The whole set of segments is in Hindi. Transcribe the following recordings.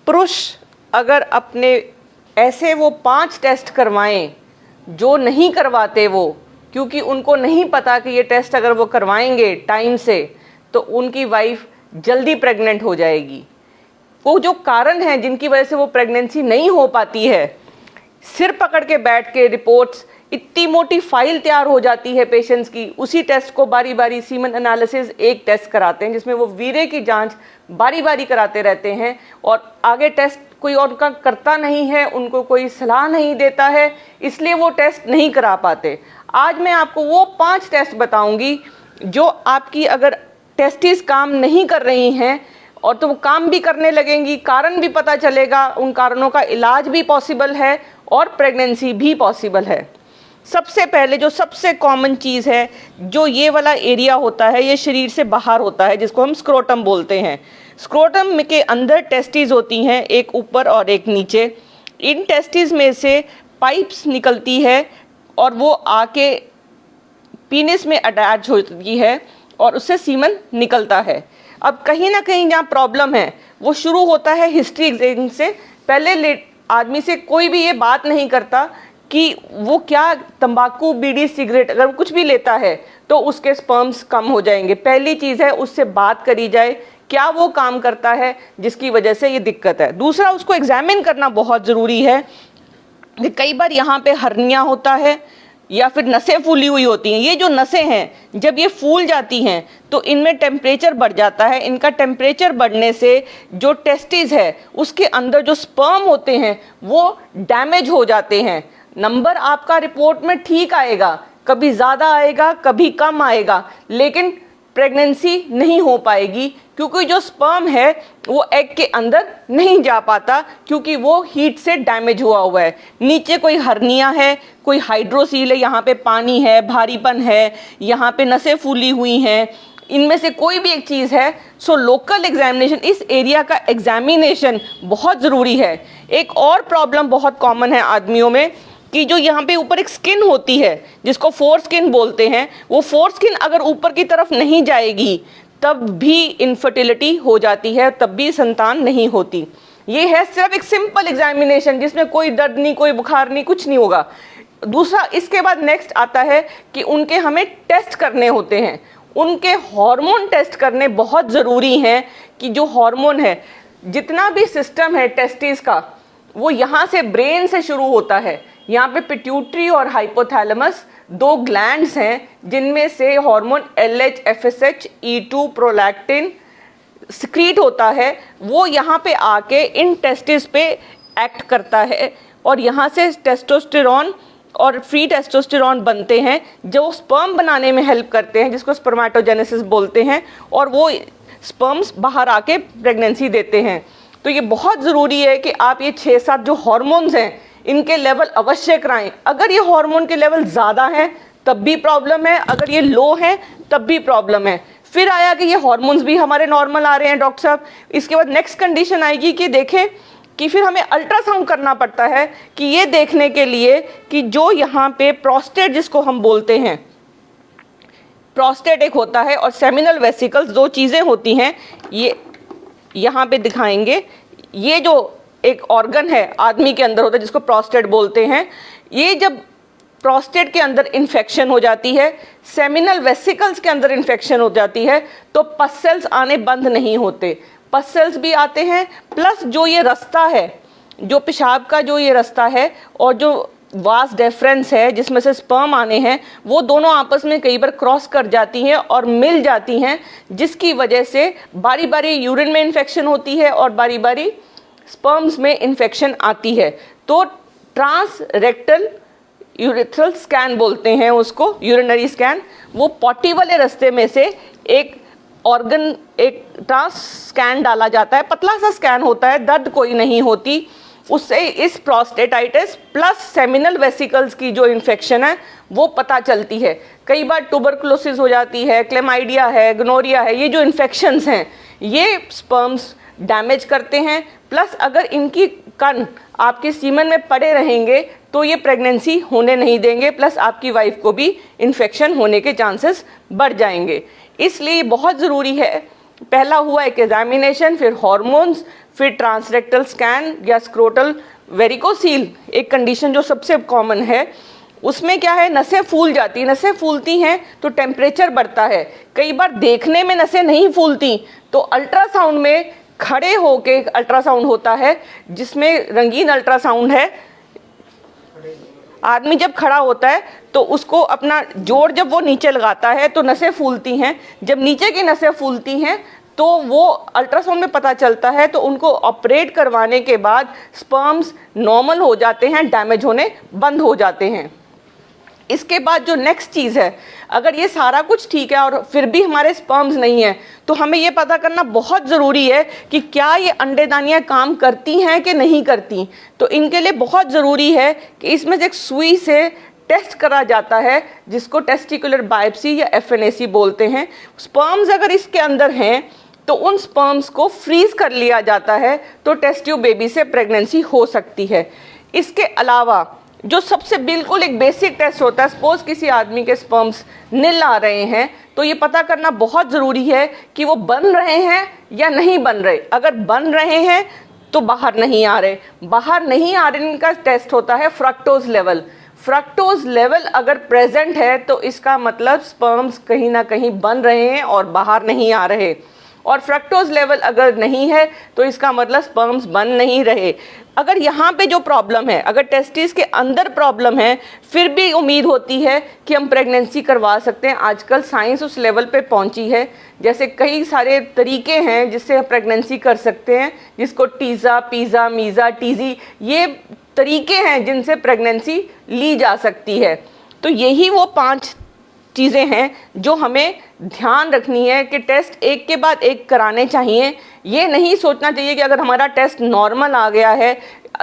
पुरुष अगर अपने ऐसे वो 5 टेस्ट करवाएं जो नहीं करवाते वो, क्योंकि उनको नहीं पता कि ये टेस्ट अगर वो करवाएंगे टाइम से तो उनकी वाइफ जल्दी प्रेग्नेंट हो जाएगी। वो जो कारण हैं जिनकी वजह से वो प्रेगनेंसी नहीं हो पाती है, सिर पकड़ के बैठ के रिपोर्ट्स, इतनी मोटी फाइल तैयार हो जाती है पेशेंट्स की, उसी टेस्ट को बारी बारी सीमन एनालिसिस एक टेस्ट कराते हैं जिसमें वो वीर्य की जांच बारी बारी कराते रहते हैं और आगे टेस्ट कोई और का करता नहीं है, उनको कोई सलाह नहीं देता है, इसलिए वो टेस्ट नहीं करा पाते। आज मैं आपको वो 5 टेस्ट बताऊंगी जो आपकी अगर टेस्टिस काम नहीं कर रही हैं और तो वो काम भी करने लगेंगी, कारण भी पता चलेगा, उन कारणों का इलाज भी पॉसिबल है और प्रेगनेंसी भी पॉसिबल है। सबसे पहले जो सबसे कॉमन चीज़ है, जो ये वाला एरिया होता है, ये शरीर से बाहर होता है जिसको हम स्क्रोटम बोलते हैं। स्क्रोटम के अंदर टेस्टिस होती हैं, एक ऊपर और एक नीचे। इन टेस्टिस में से पाइप्स निकलती है और वो आके पीनिस में अटैच होती है और उससे सीमन निकलता है। अब कहीं ना कहीं जहाँ प्रॉब्लम है वो शुरू होता है हिस्ट्री एग्जाम से पहले। आदमी से कोई भी ये बात नहीं करता कि वो क्या तंबाकू, बीड़ी, सिगरेट अगर कुछ भी लेता है तो उसके स्पर्म्स कम हो जाएंगे। पहली चीज़ है उससे बात करी जाए, क्या वो काम करता है जिसकी वजह से ये दिक्कत है। दूसरा, उसको एग्जामिन करना बहुत ज़रूरी है कि कई बार यहाँ पे हर्निया होता है या फिर नसें फूली हुई होती हैं। ये जो नसें हैं जब ये फूल जाती हैं तो इनमें टेम्परेचर बढ़ जाता है। इनका टेम्परेचर बढ़ने से जो टेस्टिस है उसके अंदर जो स्पर्म होते हैं वो डैमेज हो जाते हैं। नंबर आपका रिपोर्ट में ठीक आएगा, कभी ज़्यादा आएगा कभी कम आएगा, लेकिन प्रेगनेंसी नहीं हो पाएगी क्योंकि जो स्पर्म है वो एग के अंदर नहीं जा पाता क्योंकि वो हीट से डैमेज हुआ है। नीचे कोई हर्निया है, कोई हाइड्रोसील है, यहाँ पे पानी है, भारीपन है, यहाँ पे नसें फूली हुई हैं, इनमें से कोई भी एक चीज़ है। सो लोकल एग्जामिनेशन, इस एरिया का एग्जामिनेशन बहुत ज़रूरी है। एक और प्रॉब्लम बहुत कॉमन है आदमियों में कि जो यहाँ पे ऊपर एक स्किन होती है जिसको फोर स्किन बोलते हैं, वो फोर स्किन अगर ऊपर की तरफ नहीं जाएगी तब भी इनफर्टिलिटी हो जाती है, तब भी संतान नहीं होती। ये है सिर्फ एक सिंपल एग्जामिनेशन जिसमें कोई दर्द नहीं, कोई बुखार नहीं, कुछ नहीं होगा। दूसरा, इसके बाद नेक्स्ट आता है कि उनके हमें टेस्ट करने होते हैं। उनके हार्मोन टेस्ट करने बहुत ज़रूरी हैं कि जो हार्मोन है, जितना भी सिस्टम है टेस्टिस का, वो यहाँ से ब्रेन से शुरू होता है। यहाँ पे पिट्यूटरी और हाइपोथैलेमस 2 ग्लैंड्स हैं जिनमें से hormone LH, FSH, E2, prolactin secrete होता है। वो यहाँ पे आके इन टेस्टिस पे एक्ट करता है और यहाँ से टेस्टोस्टेरॉन और फ्री टेस्टोस्टेरॉन बनते हैं जो स्पर्म बनाने में हेल्प करते हैं, जिसको स्पर्मेटोजेनेसिस बोलते हैं, और वो स्पर्म्स बाहर आके प्रेगनेंसी देते हैं। तो ये बहुत ज़रूरी है कि आप ये 6-7 जो हार्मोन्स हैं इनके लेवल अवश्य कराएं। अगर ये हार्मोन के लेवल ज़्यादा हैं तब भी प्रॉब्लम है, अगर ये लो हैं तब भी प्रॉब्लम है। फिर आया कि ये हार्मोन्स भी हमारे नॉर्मल आ रहे हैं डॉक्टर साहब, इसके बाद नेक्स्ट कंडीशन आएगी कि देखें कि फिर हमें अल्ट्रासाउंड करना पड़ता है कि ये देखने के लिए कि जो यहाँ पे प्रोस्टेट जिसको हम बोलते हैं, प्रोस्टेट एक होता है और सेमिनल वेसिकल्स 2 चीज़ें होती हैं। ये यहाँ पे दिखाएंगे, ये जो एक ऑर्गन है आदमी के अंदर होता है जिसको प्रोस्टेट बोलते हैं। ये जब प्रोस्टेट के अंदर इन्फेक्शन हो जाती है, सेमिनल वेसिकल्स के अंदर इन्फेक्शन हो जाती है, तो पस सेल्स आने बंद नहीं होते, पस सेल्स भी आते हैं। प्लस जो ये रास्ता है, जो पेशाब का जो ये रास्ता है और जो वास डेफरेंस है जिसमें से स्पर्म आने हैं, वो दोनों आपस में कई बार क्रॉस कर जाती हैं और मिल जाती हैं, जिसकी वजह से बारी बारी यूरिन में इन्फेक्शन होती है और बारी बारी स्पर्म्स में इन्फेक्शन आती है। तो ट्रांस रेक्टल यूरेथ्रल स्कैन बोलते हैं उसको, यूरिनरी स्कैन, वो पॉटी वाले रास्ते में से एक ऑर्गन, एक ट्रांस स्कैन डाला जाता है, पतला सा स्कैन होता है, दर्द कोई नहीं होती। उससे इस प्रोस्टेटाइटिस प्लस सेमिनल वेसिकल्स की जो इन्फेक्शन है वो पता चलती है। कई बार ट्यूबरकुलोसिस हो जाती है, क्लेमाइडिया है, गोनोरिया है, ये जो इन्फेक्शंस हैं ये स्पर्म्स डैमेज करते हैं। प्लस अगर इनकी कण आपके सीमन में पड़े रहेंगे तो ये प्रेगनेंसी होने नहीं देंगे, प्लस आपकी वाइफ को भी इन्फेक्शन होने के चांसेस बढ़ जाएंगे। इसलिए बहुत ज़रूरी है पहला हुआ एक एग्जामिनेशन, फिर हॉर्मोन्स, फिर ट्रांसरेक्टल स्कैन या स्क्रोटल वेरिकोसील, एक कंडीशन जो सबसे कॉमन है। उसमें क्या है, नसें फूल जाती हैं, नसें फूलती हैं तो टेम्परेचर बढ़ता है। कई बार देखने में नसें नहीं फूलती तो अल्ट्रासाउंड में खड़े होके अल्ट्रासाउंड होता है, जिसमें रंगीन अल्ट्रासाउंड है। आदमी जब खड़ा होता है तो उसको अपना जोड़ जब वो नीचे लगाता है तो नसें फूलती हैं। जब नीचे की नसें फूलती हैं तो वो अल्ट्रासाउंड में पता चलता है, तो उनको ऑपरेट करवाने के बाद स्पर्म्स नॉर्मल हो जाते हैं, डैमेज होने बंद हो जाते हैं। इसके बाद जो नेक्स्ट चीज़ है, अगर ये सारा कुछ ठीक है और फिर भी हमारे स्पर्म्स नहीं है, तो हमें ये पता करना बहुत ज़रूरी है कि क्या ये अंडेदानियाँ काम करती हैं कि नहीं करती। तो इनके लिए बहुत ज़रूरी है कि इसमें से एक सुई से टेस्ट करा जाता है, जिसको टेस्टिकुलर बायोप्सी या FNAC बोलते हैं। स्पर्म्स अगर इसके अंदर हैं तो उन स्पर्म्स को फ्रीज कर लिया जाता है, तो टेस्ट ट्यूब बेबी से प्रेगनेंसी हो सकती है। इसके अलावा जो सबसे बिल्कुल एक बेसिक टेस्ट होता है, सपोज किसी आदमी के स्पर्म्स नील आ रहे हैं, तो ये पता करना बहुत ज़रूरी है कि वो बन रहे हैं या नहीं बन रहे। अगर बन रहे हैं तो बाहर नहीं आ रहे, बाहर नहीं आ रहे, इनका टेस्ट होता है फ्रक्टोज लेवल। फ्रक्टोज लेवल अगर प्रेजेंट है तो इसका मतलब स्पर्म्स कहीं ना कहीं बन रहे हैं और बाहर नहीं आ रहे, और फ्रक्टोज लेवल अगर नहीं है तो इसका मतलब स्पर्म्स बन नहीं रहे। अगर यहाँ पे जो प्रॉब्लम है, अगर टेस्टिस के अंदर प्रॉब्लम है, फिर भी उम्मीद होती है कि हम प्रेगनेंसी करवा सकते हैं। आजकल साइंस उस लेवल पे पहुँची है, जैसे कई सारे तरीके हैं जिससे हम प्रेगनेंसी कर सकते हैं, जिसको टीज़ा, पीज़ा, मीज़ा, टीज़ी, ये तरीके हैं जिनसे प्रेगनेंसी ली जा सकती है। तो यही वो 5 चीज़ें हैं जो हमें ध्यान रखनी है कि टेस्ट एक के बाद एक कराने चाहिए। ये नहीं सोचना चाहिए कि अगर हमारा टेस्ट नॉर्मल आ गया है,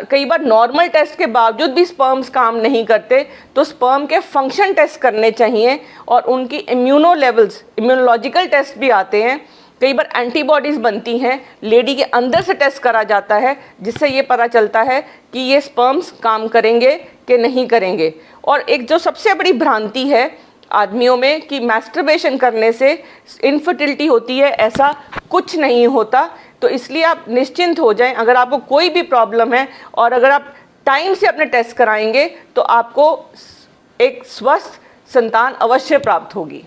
कई बार नॉर्मल टेस्ट के बावजूद भी स्पर्म्स काम नहीं करते, तो स्पर्म के फंक्शन टेस्ट करने चाहिए और उनकी इम्यूनो लेवल्स, इम्यूनोलॉजिकल टेस्ट भी आते हैं। कई बार एंटीबॉडीज़ बनती हैं, लेडी के अंदर से टेस्ट करा जाता है, जिससे ये पता चलता है कि ये स्पर्म्स काम करेंगे कि नहीं करेंगे। और एक जो सबसे बड़ी भ्रांति है आदमियों में कि मैस्टरबेशन करने से इनफर्टिलिटी होती है, ऐसा कुछ नहीं होता। तो इसलिए आप निश्चिंत हो जाएं। अगर आपको कोई भी प्रॉब्लम है और अगर आप टाइम से अपने टेस्ट कराएंगे तो आपको एक स्वस्थ संतान अवश्य प्राप्त होगी।